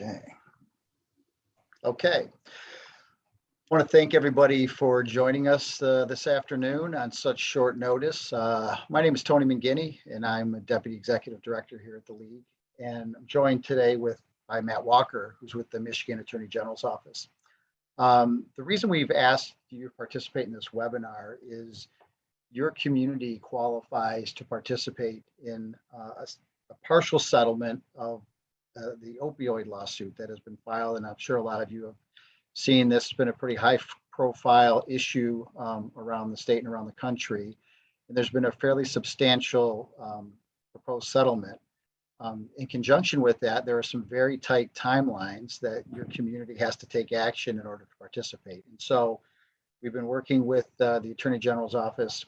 Okay. Okay. I want to thank everybody for joining us this afternoon on such short notice. My name is Tony Minghine, and I'm a Deputy Executive Director here at the League. And I'm joined today by Matt Walker, who's with the Michigan Attorney General's Office. The reason we've asked you to participate in this webinar is your community qualifies to participate in a partial settlement of the opioid lawsuit that has been filed, and I'm sure a lot of you have seen this. It's been a pretty high profile issue around the state and around the country, and there's been a fairly substantial proposed settlement. In conjunction with that, there are some very tight timelines that your community has to take action in order to participate. And so we've been working with the Attorney General's office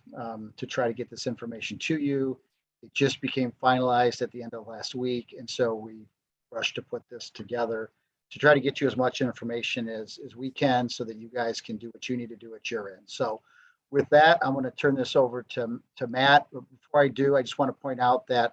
to try to get this information to you. It just became finalized at the end of last week, and so we rushed to put this together to try to get you as much information as we can so that you guys can do what you need to do at your end. So with that, I'm going to turn this over to Matt. But before I do, I just want to point out that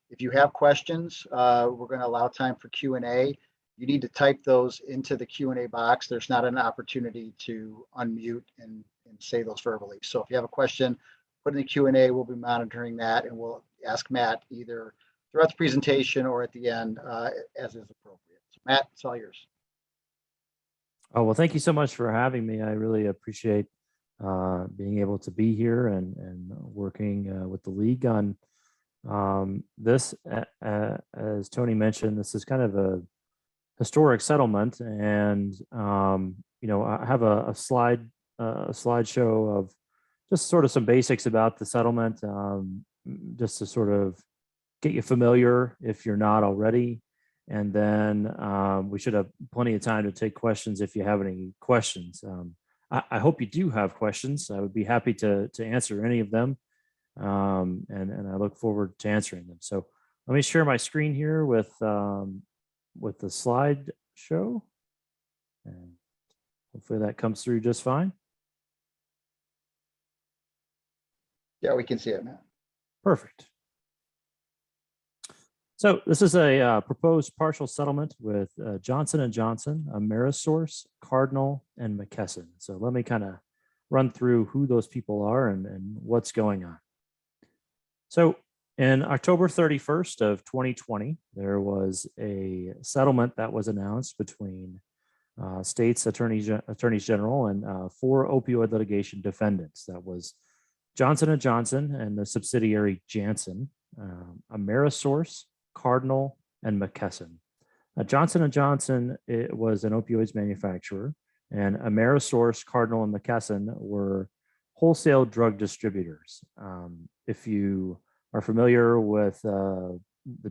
if you have questions, we're going to allow time for Q&A. You need to type those into the Q&A box. There's not an opportunity to unmute and say those verbally. So if you have a question, put in the Q&A. We'll be monitoring that, and we'll ask Matt either throughout the presentation or at the end as is appropriate. So Matt, it's all yours. Oh, well, thank you so much for having me. I really appreciate being able to be here and working with the League on this. As Tony mentioned, this is kind of a historic settlement, and I have a slideshow of just sort of some basics about the settlement, just to sort of get you familiar if you're not already, and then we should have plenty of time to take questions if you have any questions. I hope you do have questions. I would be happy to answer any of them, and I look forward to answering them. So let me share my screen here with the slideshow, and hopefully that comes through just fine. Yeah, we can see it, Matt. Perfect. So this is a proposed partial settlement with Johnson & Johnson, Amerisource, Cardinal, and McKesson. So let me kind of run through who those people are and what's going on. So in October 31st of 2020, there was a settlement that was announced between states attorneys general and 4 opioid litigation defendants. That was Johnson & Johnson and the subsidiary Janssen, Amerisource, Cardinal, and McKesson. Johnson & Johnson, it was an opioids manufacturer, and Amerisource, Cardinal, and McKesson were wholesale drug distributors. If you are familiar with the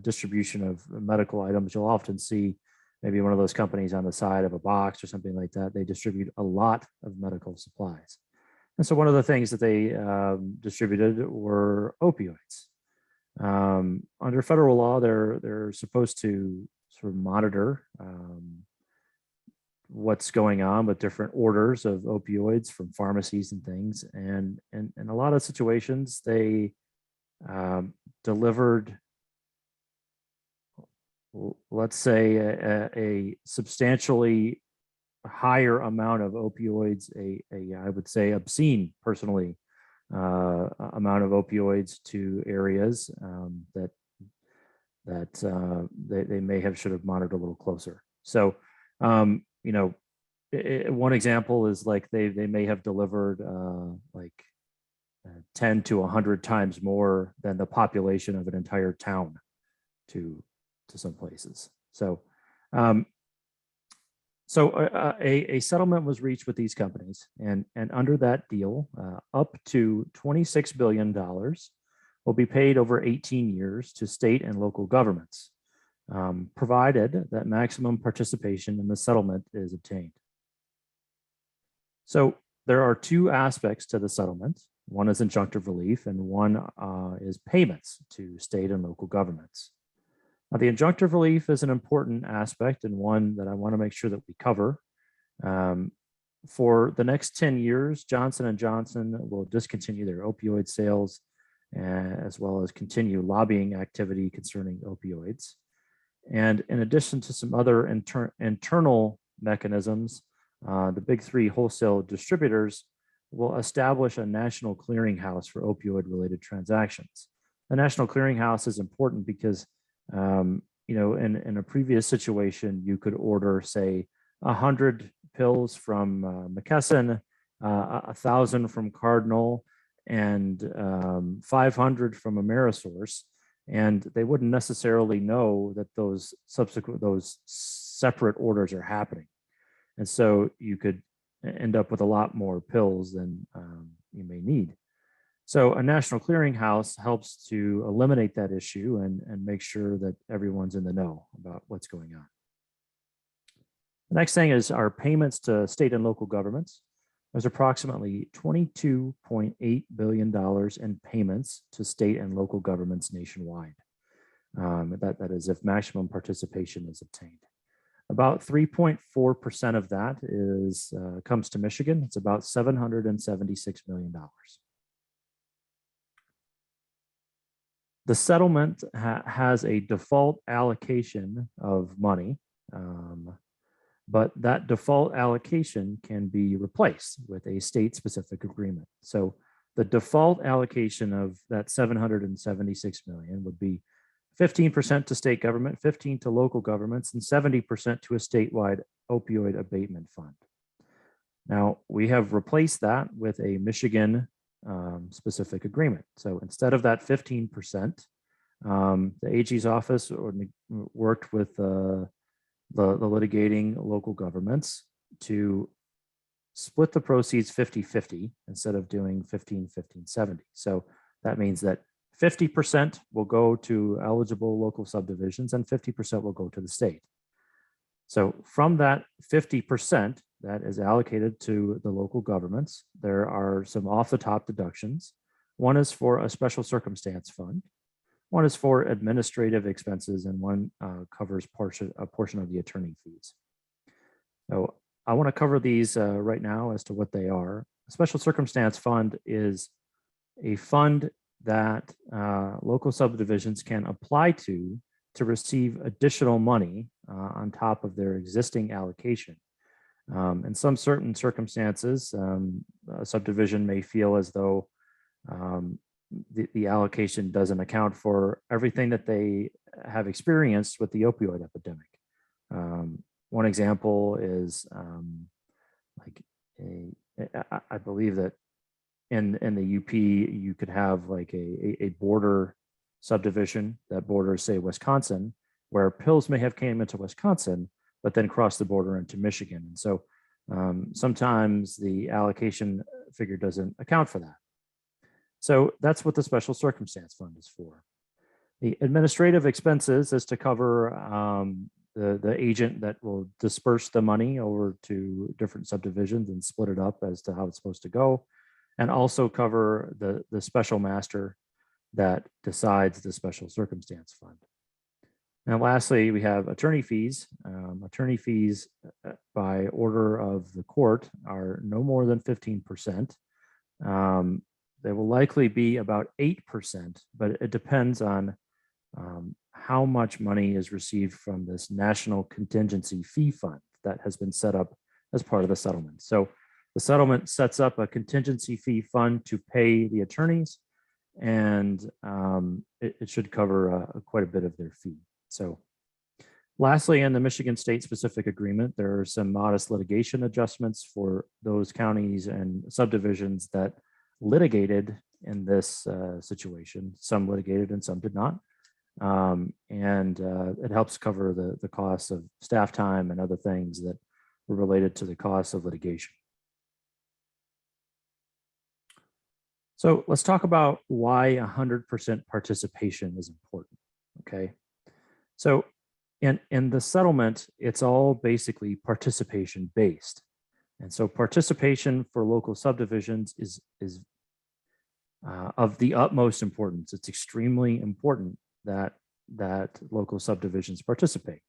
distribution of medical items, you'll often see maybe one of those companies on the side of a box or something like that. They distribute a lot of medical supplies. And so one of the things that they distributed were opioids. Under federal law, they're supposed to sort of monitor what's going on with different orders of opioids from pharmacies and things. And in a lot of situations, they delivered, let's say, a substantially higher amount of opioids, I would say obscene, personally, amount of opioids to areas that they may have should have monitored a little closer. So, one example is like they may have delivered 10 to 100 times more than the population of an entire town to some places. So, a settlement was reached with these companies, and under that deal, up to $26 billion will be paid over 18 years to state and local governments, provided that maximum participation in the settlement is obtained. So there are 2 aspects to the settlement. One is injunctive relief, and one is payments to state and local governments. Now, the injunctive relief is an important aspect and one that I want to make sure that we cover. For the next 10 years, Johnson & Johnson will discontinue their opioid sales as well as continue lobbying activity concerning opioids. And in addition to some other internal mechanisms, the big three wholesale distributors will establish a national clearinghouse for opioid-related transactions. The national clearinghouse is important because, in a previous situation, you could order, say, 100 pills from McKesson, 1,000 from Cardinal, and 500 from Amerisource, and they wouldn't necessarily know that those separate orders are happening. And so you could end up with a lot more pills than you may need. So a national clearinghouse helps to eliminate that issue and make sure that everyone's in the know about what's going on. The next thing is our payments to state and local governments. There's approximately $22.8 billion in payments to state and local governments nationwide. That is if maximum participation is obtained. About 3.4% of that comes to Michigan. It's about $776 million. The settlement has a default allocation of money, but that default allocation can be replaced with a state-specific agreement. So the default allocation of that $776 million would be 15% to state government, 15% to local governments, and 70% to a statewide opioid abatement fund. Now, we have replaced that with a Michigan specific agreement. So instead of that 15%, the AG's office worked with the litigating local governments to split the proceeds 50-50 instead of doing 15-15-70. So that means that 50% will go to eligible local subdivisions and 50% will go to the state. So from that 50% that is allocated to the local governments, there are some off-the-top deductions. One is for a special circumstance fund. One is for administrative expenses, and one covers a portion of the attorney fees. So I want to cover these right now as to what they are. A special circumstance fund is a fund that local subdivisions can apply to receive additional money on top of their existing allocation. In some certain circumstances, a subdivision may feel as though the allocation doesn't account for everything that they have experienced with the opioid epidemic. One example is I believe that in the UP, you could have like a border subdivision that borders, say, Wisconsin, where pills may have came into Wisconsin, but then crossed the border into Michigan. And so sometimes the allocation figure doesn't account for that. So that's what the special circumstance fund is for. The administrative expenses is to cover the agent that will disperse the money over to different subdivisions and split it up as to how it's supposed to go, and also cover the special master that decides the special circumstance fund. And lastly, we have attorney fees. Attorney fees by order of the court are no more than 15%. They will likely be about 8%, but it depends on how much money is received from this national contingency fee fund that has been set up as part of the settlement. So the settlement sets up a contingency fee fund to pay the attorneys, and it should cover quite a bit of their fee. So lastly, in the Michigan state specific agreement, there are some modest litigation adjustments for those counties and subdivisions that litigated in this situation. Some litigated and some did not. It helps cover the costs of staff time and other things that were related to the costs of litigation. So let's talk about why 100% participation is important, okay? So in the settlement, it's all basically participation based. And so participation for local subdivisions is of the utmost importance. It's extremely important that local subdivisions participate,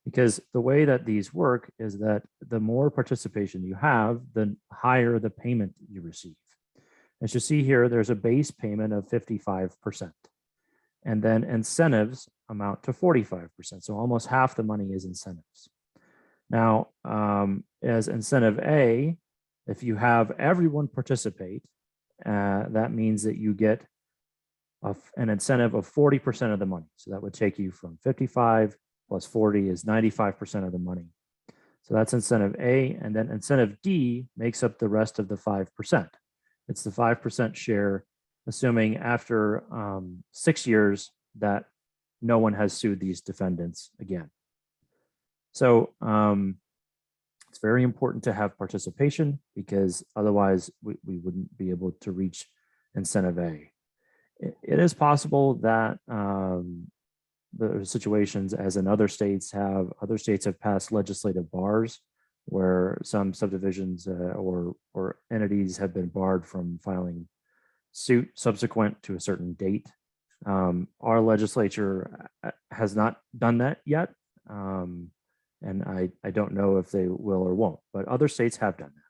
because the way that these work is that the more participation you have, the higher the payment you receive. As you see here, there's a base payment of 55%, and then incentives amount to 45%. So almost half the money is incentives. Now, as incentive A, if you have everyone participate, that means that you get an incentive of 40% of the money. So that would take you from 55 plus 40 is 95% of the money. So that's incentive A. And then incentive D makes up the rest of the 5%. It's the 5% share, assuming after 6 years that no one has sued these defendants again. So it's very important to have participation, because otherwise we wouldn't be able to reach incentive A. It is possible that the situations, as in other states have passed legislative bars where some subdivisions or entities have been barred from filing suit subsequent to a certain date. Our legislature has not done that yet. And I don't know if they will or won't, but other states have done that.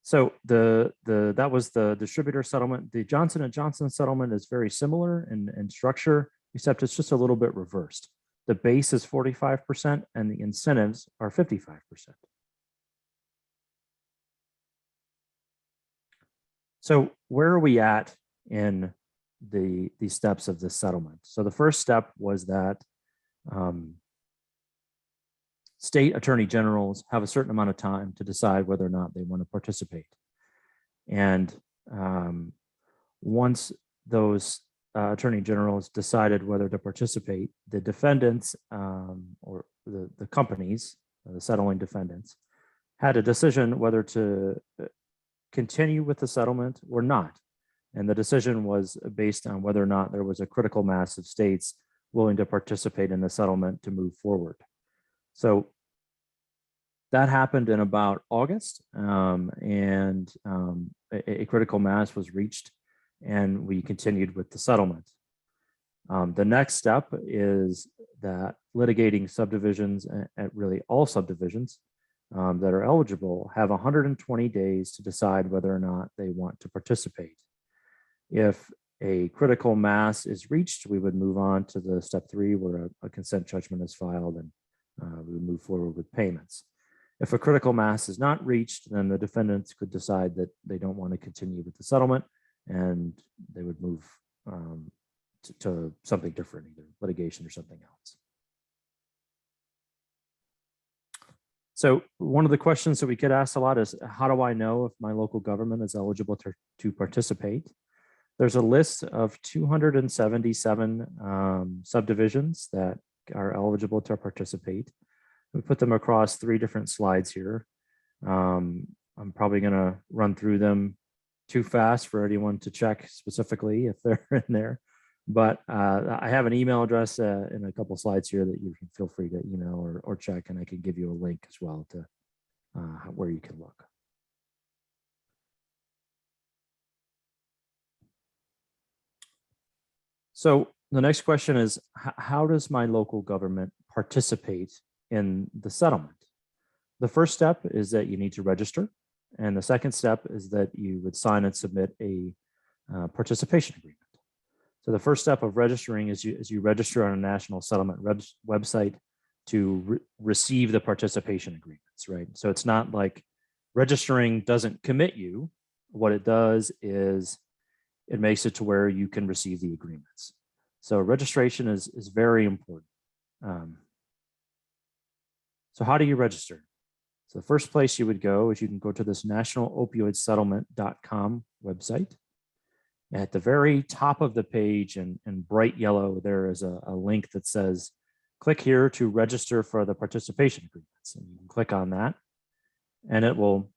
So that was the distributor settlement. The Johnson & Johnson settlement is very similar in structure, except it's just a little bit reversed. The base is 45% and the incentives are 55%. So where are we at in the steps of this settlement? So the first step was that state attorney generals have a certain amount of time to decide whether or not they want to participate. And once those attorney generals decided whether to participate, the defendants or the companies, the settling defendants, had a decision whether to continue with the settlement or not. And the decision was based on whether or not there was a critical mass of states willing to participate in the settlement to move forward. So that happened in about August, and a critical mass was reached, and we continued with the settlement. The next step is that litigating subdivisions, and really all subdivisions that are eligible, have 120 days to decide whether or not they want to participate. If a critical mass is reached, we would move on to the step 3, where a consent judgment is filed, and we would move forward with payments. If a critical mass is not reached, then the defendants could decide that they don't want to continue with the settlement, and they would move to something different, either litigation or something else. So one of the questions that we get asked a lot is, how do I know if my local government is eligible to participate? There's a list of 277 subdivisions that are eligible to participate. We put them across 3 different slides here. I'm probably going to run through them too fast for anyone to check specifically if they're in there. But I have an email address in a couple slides here that you can feel free to email or check, and I can give you a link as well to where you can look. So the next question is, how does my local government participate in the settlement? The first step is that you need to register. And the second step is that you would sign and submit a participation agreement. So the first step of registering is you register on a national settlement website to receive the participation agreements, right? So it's not like registering doesn't commit you. What it does is it makes it to where you can receive the agreements. So registration is very important. So how do you register? So the first place you would go is you can go to this nationalopioidsettlement.com website. At the very top of the page in bright yellow, there is a link that says, click here to register for the participation agreements. And you can click on that, and it will,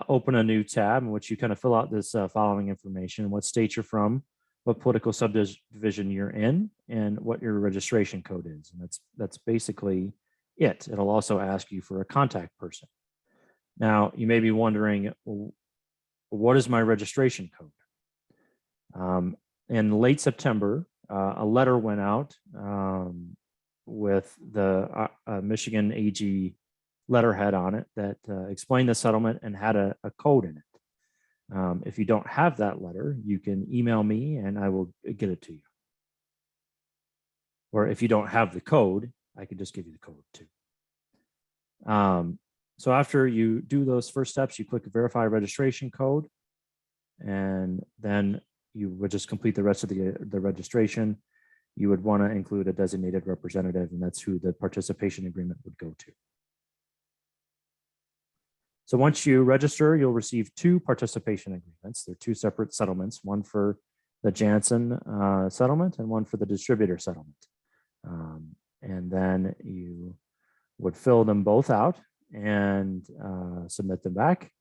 open a new tab in which you kind of fill out this following information: what state you're from, what political subdivision you're in, and what your registration code is. And that's basically it. It'll also ask you for a contact person. Now, you may be wondering, what is my registration code? In late September, a letter went out with the Michigan AG letterhead on it that explained the settlement and had a code in it. If you don't have that letter, you can email me and I will get it to you. Or if you don't have the code, I can just give you the code too. So after you do those first steps, you click verify registration code, and then you would just complete the rest of the registration. You would want to include a designated representative, and that's who the participation agreement would go to. So once you register, you'll receive 2 participation agreements. They're 2 separate settlements, one for the Janssen settlement and one for the distributor settlement. And then you would fill them both out and submit them back.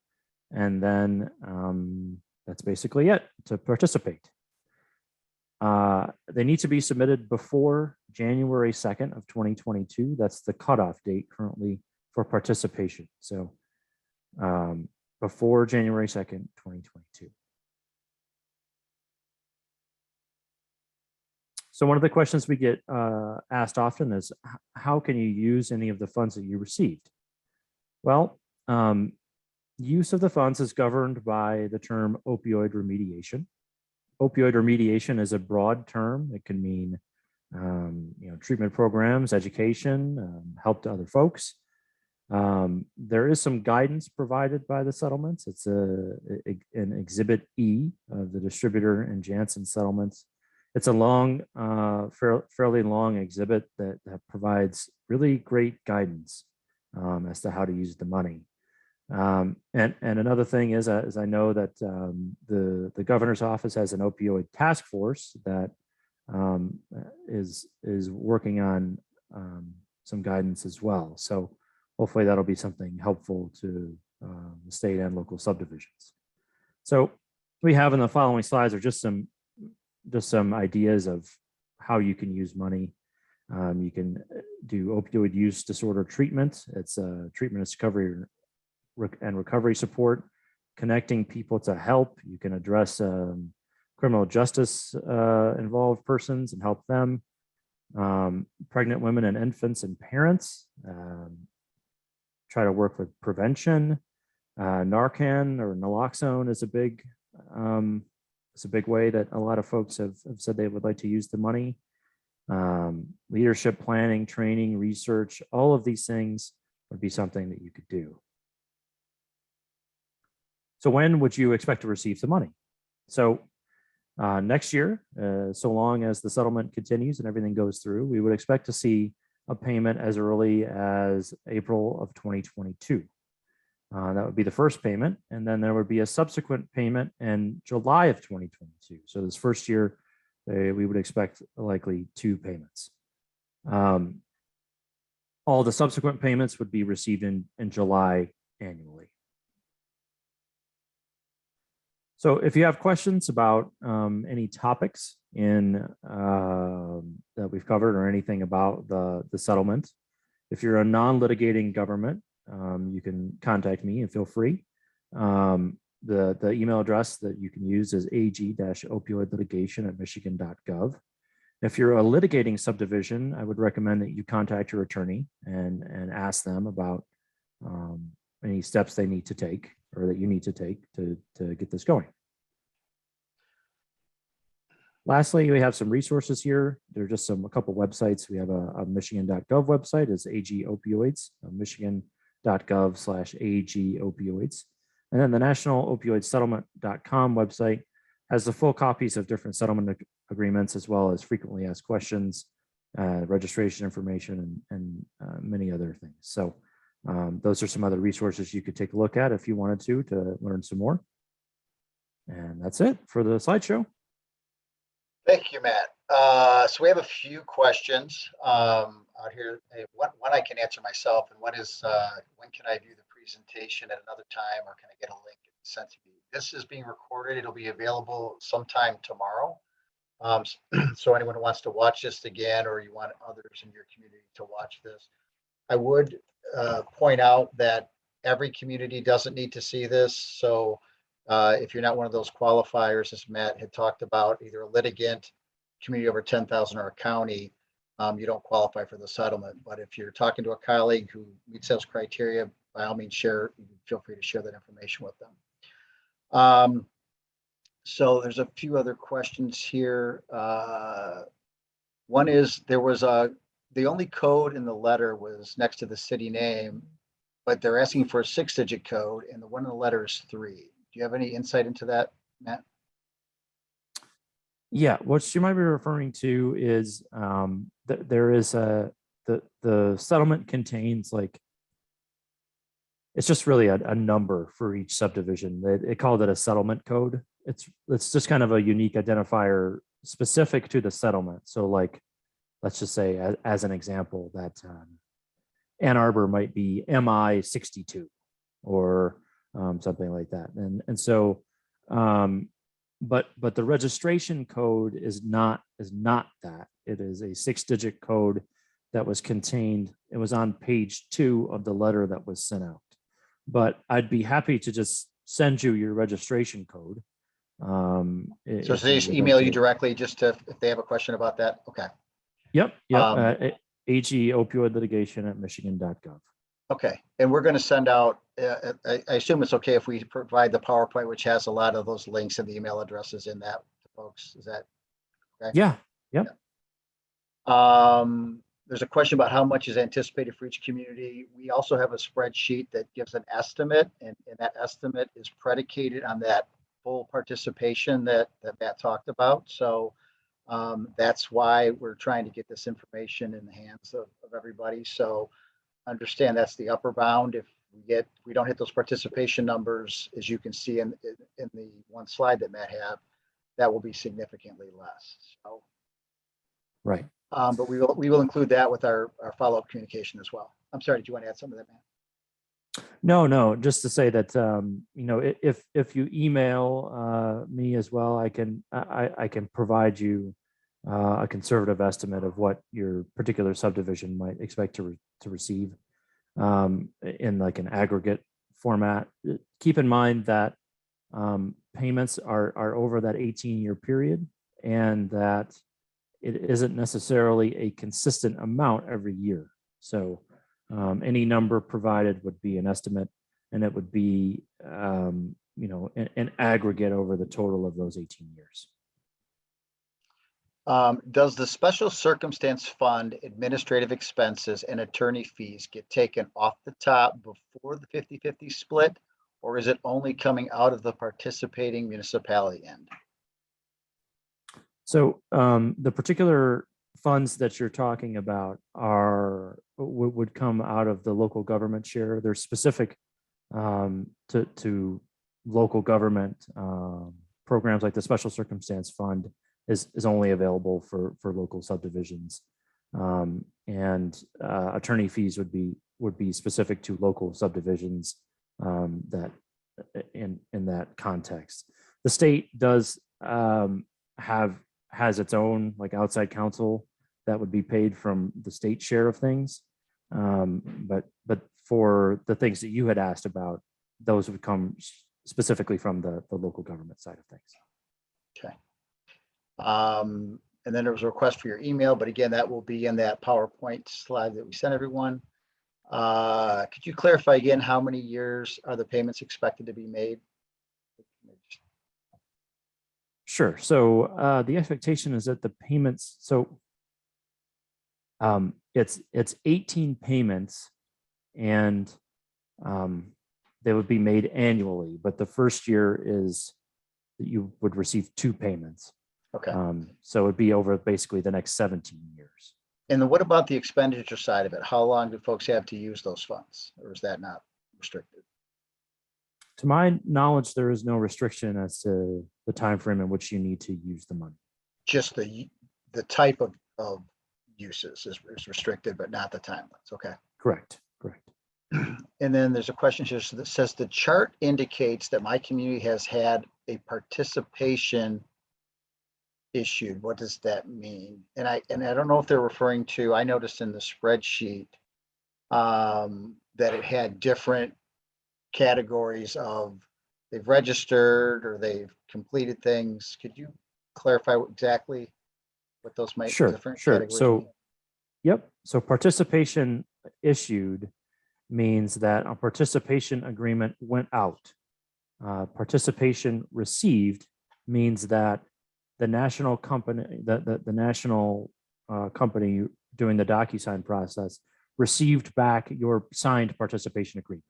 And then that's basically it to participate. They need to be submitted before January 2nd of 2022. That's the cutoff date currently for participation. So before January 2nd, 2022. So one of the questions we get asked often is, how can you use any of the funds that you received? Well, use of the funds is governed by the term opioid remediation. Opioid remediation is a broad term. It can mean treatment programs, education, help to other folks. There is some guidance provided by the settlements. It's an Exhibit E of the distributor and Janssen settlements. It's a long, fairly long exhibit that provides really great guidance as to how to use the money. And another thing is I know that the governor's office has an opioid task force that is working on some guidance as well. So hopefully that'll be something helpful to the state and local subdivisions. So we have in the following slides are just some ideas of how you can use money. You can do opioid use disorder treatment. It's treatment discovery and recovery support, connecting people to help. You can address criminal justice involved persons and help them. Pregnant women and infants and parents. Try to work with prevention. Narcan or naloxone is a big way that a lot of folks have said they would like to use the money. Leadership planning, training, research, all of these things would be something that you could do. So when would you expect to receive the money? So next year, so long as the settlement continues and everything goes through, we would expect to see a payment as early as April of 2022. That would be the first payment, and then there would be a subsequent payment in July of 2022. So this first year, we would expect likely 2 payments. All the subsequent payments would be received in July annually. So if you have questions about any topics that we've covered or anything about the settlement, if you're a non-litigating government, you can contact me and feel free. The email address that you can use is ag-opioidlitigation@michigan.gov. If you're a litigating subdivision, I would recommend that you contact your attorney and ask them about any steps they need to take or that you need to take to get this going. Lastly, we have some resources here. There are just a couple websites. We have a michigan.gov website. It's AG Opioids, michigan.gov/AG Opioids. And then the National Opioid Settlement.com website has the full copies of different settlement agreements, as well as frequently asked questions, registration information, and many other things. So those are some other resources you could take a look at if you wanted to learn some more. And that's it for the slideshow. Thank you, Matt. So we have a few questions out here. One I can answer myself, and one is, when can I view the presentation at another time, or can I get a link sent to me? This is being recorded. It'll be available sometime tomorrow. So anyone who wants to watch this again, or you want others in your community to watch this, I would point out that every community doesn't need to see this. So if you're not one of those qualifiers, as Matt had talked about, either a litigant, community over 10,000, or a county, you don't qualify for the settlement. But if you're talking to a colleague who meets those criteria, by all means, feel free to share that information with them. So there's a few other questions here. One is the only code in the letter was next to the city name, but they're asking for a 6-digit code and the one in the letter is 3. Do you have any insight into that, Matt? Yeah, what you might be referring to is that there is the settlement contains like, it's just really a number for each subdivision. They called it a settlement code. It's just kind of a unique identifier specific to the settlement. So like, let's just say as an example that Ann Arbor might be MI 62 or something like that. And so, but the registration code is not that. It is a 6-digit code that was contained. It was on page 2 of the letter that was sent out. But I'd be happy to just send you your registration code. So they just email you directly just if they have a question about that. Okay. Yep. AG Opioid Litigation at Michigan.gov. Okay. And we're going to send out, I assume it's okay if we provide the PowerPoint, which has a lot of those links and the email addresses in that, folks. Is that okay? Yeah. Yep. There's a question about how much is anticipated for each community. We also have a spreadsheet that gives an estimate, and that estimate is predicated on that full participation that Matt talked about. So that's why we're trying to get this information in the hands of everybody. So understand that's the upper bound. If we don't hit those participation numbers, as you can see in the one slide that Matt had, that will be significantly less. So right. But we will include that with our follow-up communication as well. I'm sorry, did you want to add something to that, Matt? No, just to say that if you email me as well, I can provide you a conservative estimate of what your particular subdivision might expect to receive in like an aggregate format. Keep in mind that payments are over that 18-year period, and that it isn't necessarily a consistent amount every year. So any number provided would be an estimate, and it would be, an aggregate over the total of those 18 years. Does the special circumstance fund administrative expenses and attorney fees get taken off the top before the 50-50 split, or is it only coming out of the participating municipality end? So the particular funds that you're talking about would come out of the local government share. They're specific to local government programs, like the Special Circumstance Fund is only available for local subdivisions, and attorney fees would be specific to local subdivisions that in that context. The state does has its own like outside counsel that would be paid from the state share of things. But for the things that you had asked about, those would come specifically from the local government side of things. Okay. And then there was a request for your email, but again, that will be in that PowerPoint slide that we sent everyone. Could you clarify again, how many years are the payments expected to be made? Sure. So the expectation is that the payments, so it's 18 payments, and they would be made annually, but the first year is that you would receive 2 payments. Okay. So it'd be over basically the next 17 years. And then what about the expenditure side of it? How long do folks have to use those funds, or is that not restricted? To my knowledge, there is no restriction as to the time frame in which you need to use the money. Just the type of uses is restricted, but not the timelines. Okay. Correct. And then there's a question here that says the chart indicates that my community has had a participation issued. What does that mean? And I don't know if they're referring to, I noticed in the spreadsheet that it had different categories of they've registered or they've completed things. Could you clarify exactly what those might be? Different categories So mean? Yep. So participation issued means that a participation agreement went out. Participation received means that the national company, the national company doing the DocuSign process received back your signed participation agreement.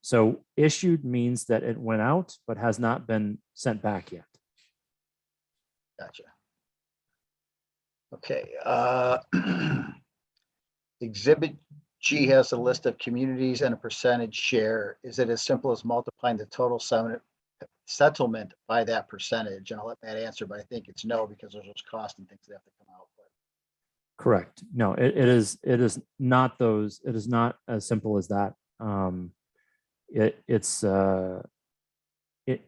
So issued means that it went out, but has not been sent back yet. Gotcha. Okay. Exhibit G has a list of communities and a percentage share. Is it as simple as multiplying the total settlement by that percentage? And I'll let Matt answer, but I think it's no, because there's those costs and things that have to come out. But Correct. No, it is not those. It is not as simple as that. It's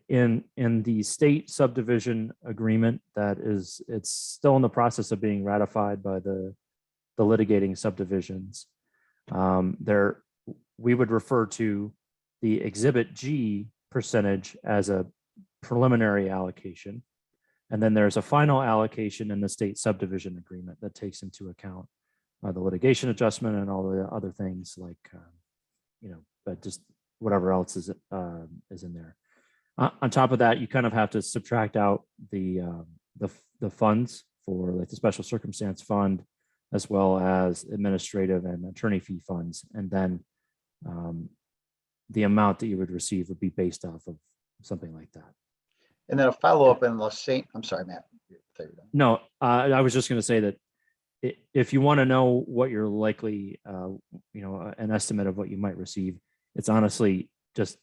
in the state subdivision agreement that it's still in the process of being ratified by the litigating subdivisions. We would refer to the Exhibit G percentage as a preliminary allocation. And then there's a final allocation in the state subdivision agreement that takes into account the litigation adjustment and all the other things like, but just whatever else is in there. On top of that, you kind of have to subtract out the funds for like the special circumstance fund, as well as administrative and attorney fee funds. And then the amount that you would receive would be based off of something like that. and then a follow-up in I'm sorry, Matt. No, I was just going to say that if you want to know what you're likely, an estimate of what you might receive, it's honestly just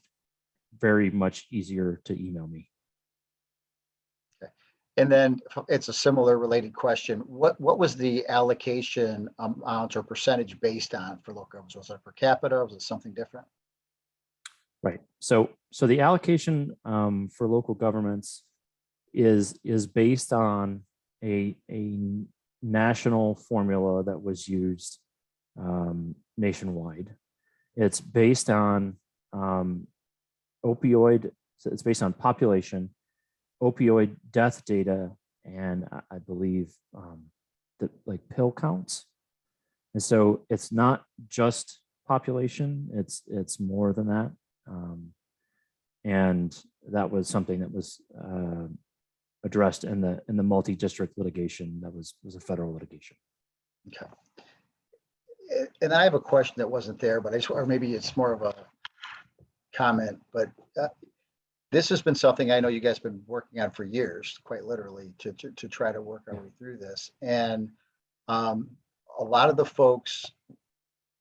very much easier to email me. Okay. And then it's a similar related question. What was the allocation amount or percentage based on for local governments? Was it per capita? Was it something different? Right. So the allocation for local governments is based on a national formula that was used nationwide. It's based on opioid. So it's based on population, opioid death data, and I believe like pill counts. And so it's not just population. It's more than that. And that was something that was addressed in the multi-district litigation that was a federal litigation. Okay. And I have a question that wasn't there, but or maybe it's more of a comment, but this has been something I know you guys have been working on for years, quite literally, to try to work our way through this. And a lot of the folks,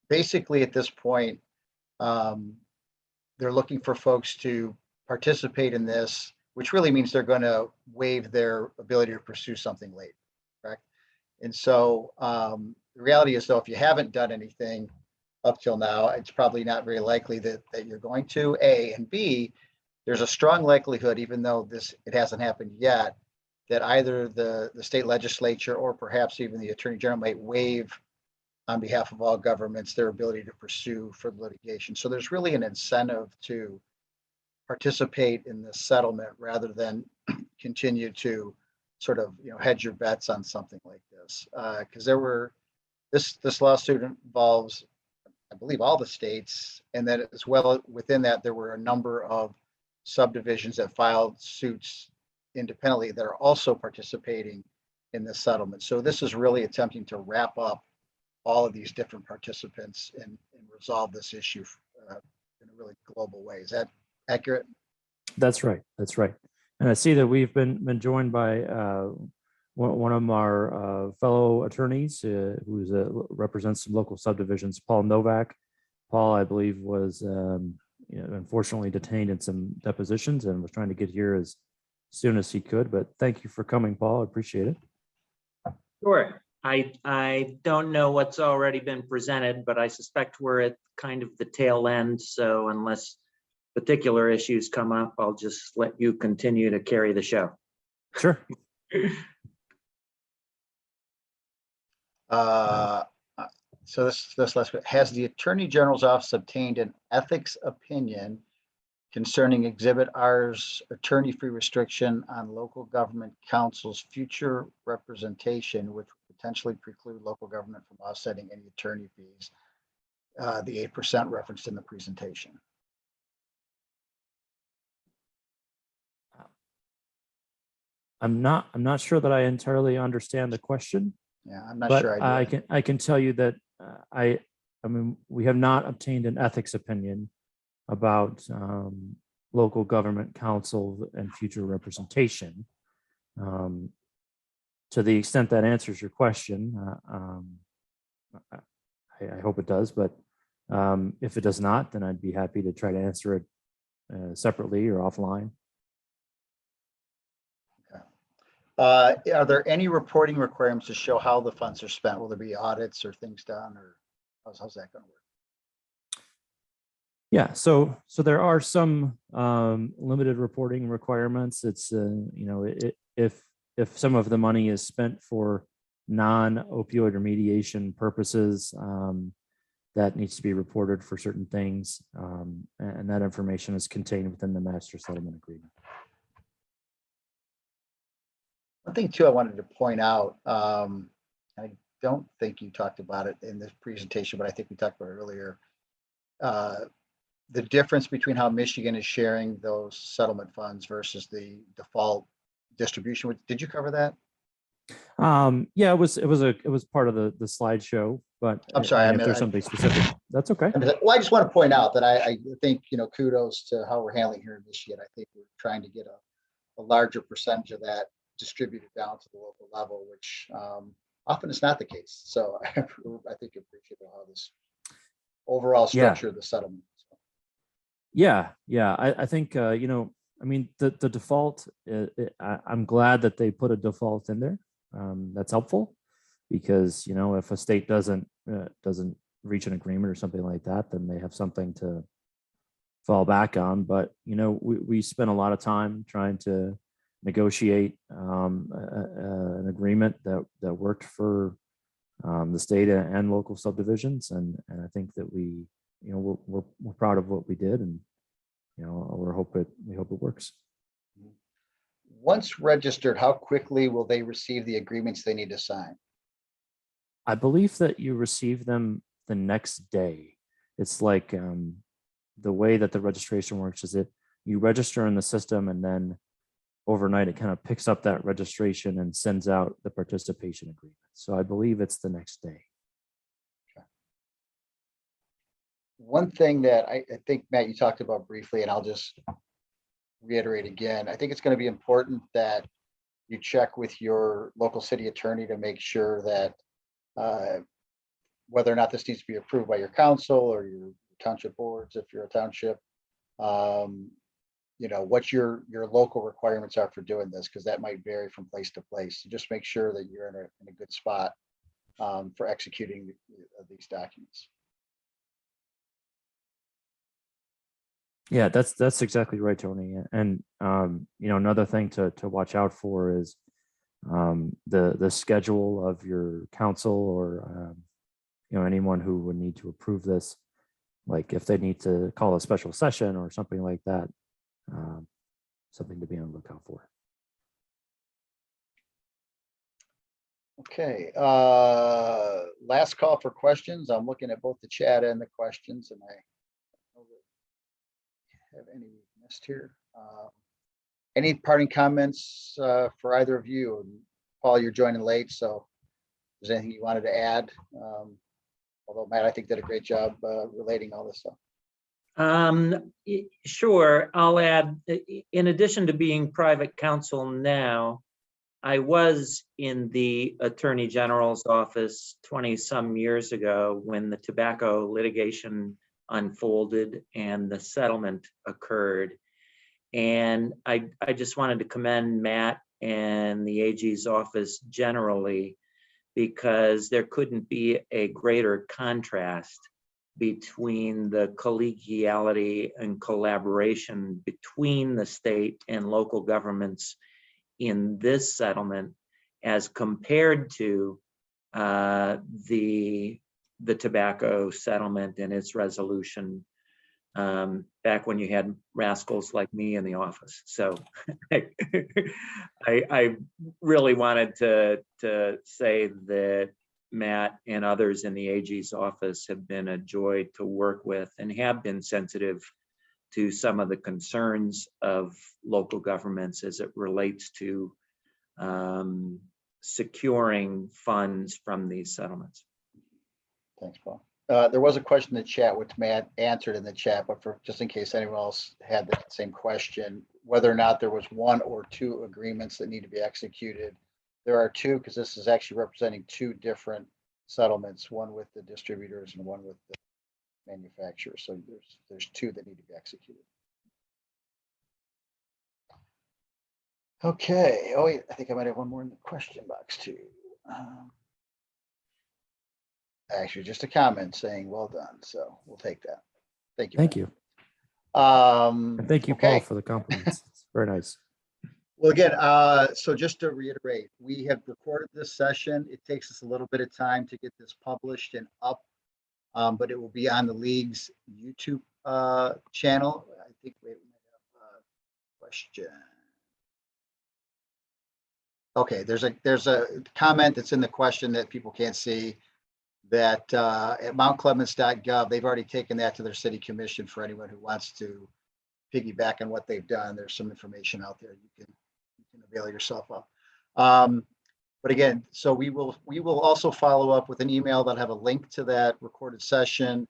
basically at this point, they're looking for folks to participate in this, which really means they're going to waive their ability to pursue something later, correct? And so the reality is, though, if you haven't done anything up till now, it's probably not very likely that you're going to, A, and B, there's a strong likelihood, even though it hasn't happened yet, that either the state legislature or perhaps even the attorney general might waive on behalf of all governments their ability to pursue for litigation. So there's really an incentive to participate in this settlement rather than continue to sort of hedge your bets on something like this. Because this lawsuit involves, I believe, all the states, and then as well within that there were a number of subdivisions that filed suits independently that are also participating in this settlement. So this is really attempting to wrap up all of these different participants and resolve this issue in a really global way. Is that accurate? That's right. That's right. And I see that we've been joined by one of our fellow attorneys who represents some local subdivisions, Paul Novak. Paul, I believe, was unfortunately detained in some depositions and was trying to get here as soon as he could. But thank you for coming, Paul. I appreciate it. Sure. I don't know what's already been presented, but I suspect we're at kind of the tail end. So unless particular issues come up, I'll just let you continue to carry the show. Sure. So this last bit. Has the Attorney General's office obtained an ethics opinion concerning Exhibit R's attorney fee restriction on local government council's future representation, which would potentially preclude local government from offsetting any attorney fees, the 8% referenced in the presentation? I'm not sure that I entirely understand the question, Yeah, I'm not but sure I do. I can tell you that I mean, we have not obtained an ethics opinion about local government council and future representation. Um, to the extent that answers your question, I hope it does, but if it does not, then I'd be happy to try to answer it separately or offline. Are there any reporting requirements to show how the funds are spent? Will there be audits or things done, or how's that going to work? Yeah, so there are some limited reporting requirements. It's you know, if some of the money is spent for non-opioid remediation purposes, that needs to be reported for certain things, and that information is contained within the master settlement agreement. One thing too, I wanted to point out, I don't think you talked about it in this presentation, but I think we talked about it earlier. The difference between how Michigan is sharing those settlement funds versus the default distribution. Did you cover that? Yeah, it was part of the slideshow, but I'm sorry, I mean, if there's something specific, that's okay. Well, I just want to point out that I think, kudos to how we're handling here in Michigan. I think we're trying to get a larger percentage of that distributed down to the local level, which often is not the case. So I think appreciate how this overall structure of the settlement. Yeah, I think I mean, the default. I'm glad that they put a default in there. That's helpful because if a state doesn't reach an agreement or something like that, then they have something to fall back on. But we spent a lot of time trying to negotiate an agreement that worked for the state and local subdivisions, and I think that we're proud of what we did, and we hope it works. Once registered, how quickly will they receive the agreements they need to sign? I believe that you receive them the next day. It's like the way that the registration works is that you register in the system, and then overnight it kind of picks up that registration and sends out the participation agreement. So I believe it's the next day. One thing that I think, Matt, you talked about briefly, and I'll just reiterate again, I think it's going to be important that you check with your local city attorney to make sure that whether or not this needs to be approved by your council or your township boards, if you're a township, what your local requirements are for doing this, because that might vary from place to place. So just make sure that you're in a good spot for executing these documents. Yeah, that's exactly right, Tony. And another thing to watch out for is the schedule of your council or anyone who would need to approve this. Like if they need to call a special session or something like that, something to be on the lookout for. Okay, last call for questions. I'm looking at both the chat and the questions, and I don't have any missed here. Any parting comments for either of you? Paul, you're joining late, so is there anything you wanted to add? Although Matt, I think did a great job relating all this stuff. Sure, I'll add, in addition to being private counsel now, I was in the Attorney General's office 20 some years ago when the tobacco litigation unfolded and the settlement occurred. And I just wanted to commend Matt and the AG's office generally, because there couldn't be a greater contrast between the collegiality and collaboration between the state and local governments in this settlement as compared to the tobacco settlement and its resolution back when you had rascals like me in the office. So I really wanted to say that Matt and others in the AG's office have been a joy to work with and have been sensitive to some of the concerns of local governments as it relates to securing funds from these settlements. Thanks, Paul. There was a question in the chat, which Matt answered in the chat, but for just in case anyone else had the same question, whether or not there was one or two agreements that need to be executed. There are two, because this is actually representing two different settlements, one with the distributors and one with the manufacturers. So there's two that need to be executed. Okay. Oh, yeah, I think I might have one more in the question box too. Actually, just a comment saying well done. So we'll take that. Thank you. Thank you. And And thank you, Paul, for the compliments. It's very nice. Well, again, so just to reiterate, we have recorded this session. It takes us a little bit of time to get this published and up, but it will be on the league's YouTube channel. I think we have a question. Okay, there's a comment that's in the question that people can't see, that at mountclemens.gov, they've already taken that to their city commission for anyone who wants to piggyback on what they've done. There's some information out there you can avail yourself of. But again, so we will also follow up with an email that'll have a link to that recorded session.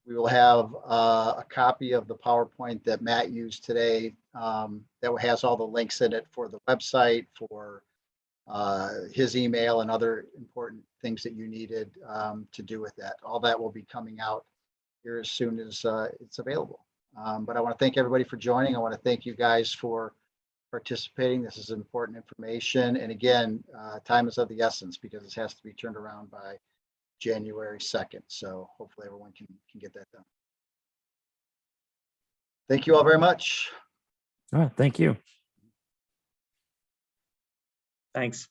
We will have a copy of the PowerPoint that Matt used today that has all the links in it for the website, for his email and other important things that you needed to do with that. All that will be coming out here as soon as it's available. But I want to thank everybody for joining. I want to thank you guys for participating. This is important information. And again, time is of the essence because this has to be turned around by January 2nd. So hopefully everyone can get that done. Thank you all very much. All right, thank you. Thanks.